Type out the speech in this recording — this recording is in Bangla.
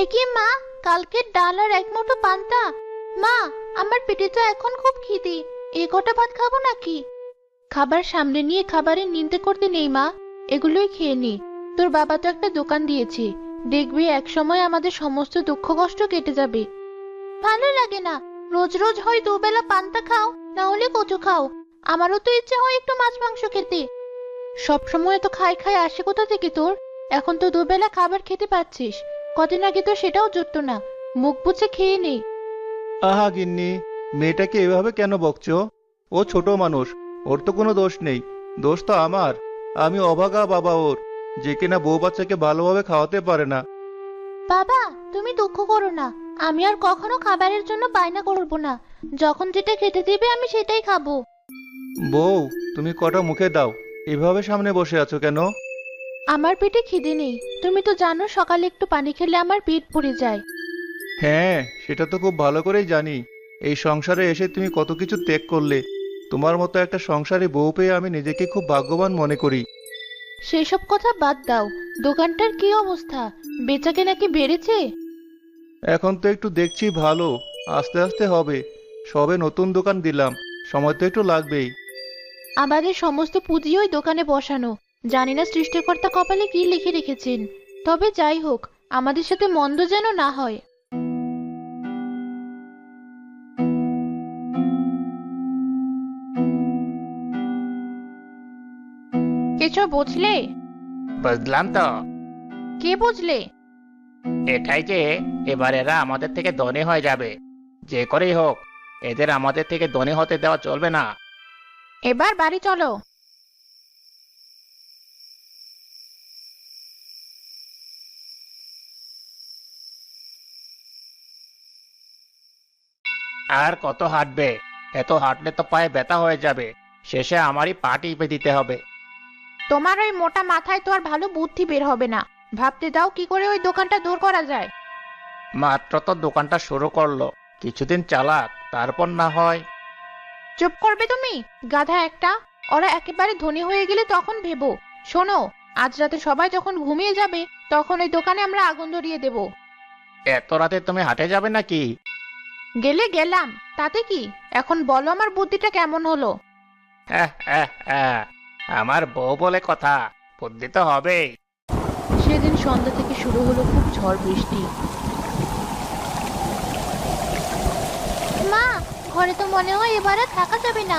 একি মা, কালকের ডাল আর এক মুঠো পান্তা। মা, আমার পেটে তো এখন খুব খিদে। এই কটা ভাত খাবো নাকি? খাবার সামনে নিয়ে খাবারের নিন্দে করতে নেই মা, এগুলোই খেয়ে নি। তোর বাবা তো একটা দোকান দিয়েছে, দেখবি এক সময় আমাদের সমস্ত দুঃখ কষ্ট কেটে যাবে। ভালো লাগে না, রোজ রোজ হয় দুবেলা পান্তা খাও, না হলে কচু খাও। আমারও তো ইচ্ছে হয় একটু মাছ মাংস খেতে। সব সময় তো খাই খাই আসে কোথা থেকে তোর? এখন তো দুবেলা খাবার খেতে পাচ্ছিস, কদিন আগে তো সেটাও জুটতো না। মুখ বুজে খেয়ে নে। আহা গিন্নি, মেয়েটাকে এভাবে কেন বকছো? ও ছোট মানুষ, ওর তো কোনো দোষ নেই। দোষ তো আমার। আমি অভাগা বাবা ওর, যে কিনা বউ বাচ্চাকে ভালোভাবে খাওয়াতে পারে না। বাবা, তুমি দুঃখ করো না। আমি আর কখনো খাবারের জন্য বায়না করব না। যখন যেটা খেতে দিবে আমি সেটাই খাবো। বউ, তুমি কটা মুখে দাও, এভাবে সামনে বসে আছো কেন? আমার পেটে খিদে নেই। তুমি তো জানো সকালে একটু পানি খেলে আমার পেট ভরে যায়। হ্যাঁ, সেটা তো খুব ভালো করেই জানি। এই সংসারে এসে তুমি কত কিছু ত্যাগ করলে। তোমার মতো একটা সংসারে বউ পেয়ে আমি নিজেকে খুব ভাগ্যবান মনে করি। সেসব কথা বাদ দাও। দোকানটার কি অবস্থা? বেচাকেনা কি বেড়েছে? এখন তো একটু দেখছি ভালো, আস্তে আস্তে হবে। সবে নতুন দোকান দিলাম, সময় তো একটু লাগবেই। আমাদের সমস্ত পুঁজি ওই দোকানে বসানো। জানি না সৃষ্টিকর্তা কপালে কি লিখে রেখেছেন। তবে যাই হোক, আমাদের সাথে মন্দ যেন না হয়। কিছু বুঝলে? বুঝলাম তো। কে বুঝলে? এটাই যে এবার এরা আমাদের থেকে ধনী হয়ে যাবে। যে করেই হোক, এদের আমাদের থেকে ধনী হতে দেওয়া চলবে না। এবার বাড়ি চলো। আর কত হাঁটবে? এত হাঁটলে তো পায়ে ব্যথা হয়ে যাবে। শেষে আমারই পা টিপে দিতে হবে। তোমার ওই মোটা মাথায় তো আর ভালো বুদ্ধি বের হবে না। ভাবতে দাও কি করে ওই দোকানটা দূর করা যায়। মাত্র তো দোকানটা শুরু করলো, কিছুদিন চালাক, তারপর না হয়। চুপ করবে তুমি, গাধা একটা। ওরা একেবারে ধনী হয়ে গেলে তখন ভেবো। শোনো, আজ রাতে সবাই যখন ঘুমিয়ে যাবে, তখন ওই দোকানে আমরা আগুন ধরিয়ে দেব। এত রাতে তুমি হাঁটে যাবে নাকি? গেলে গেলাম, তাতে কি? এখন বলো আমার বুদ্ধিটা কেমন হলো। হ্যাঁ হ্যাঁ হ্যাঁ, আমার বউ বলে কথা, বুদ্ধি তো হবেই। সেদিন সন্ধ্যা থেকে শুরু হলো খুব ঝড় বৃষ্টি। মা, ঘরে তো মনে হয় এবার আর থাকা যাবে না।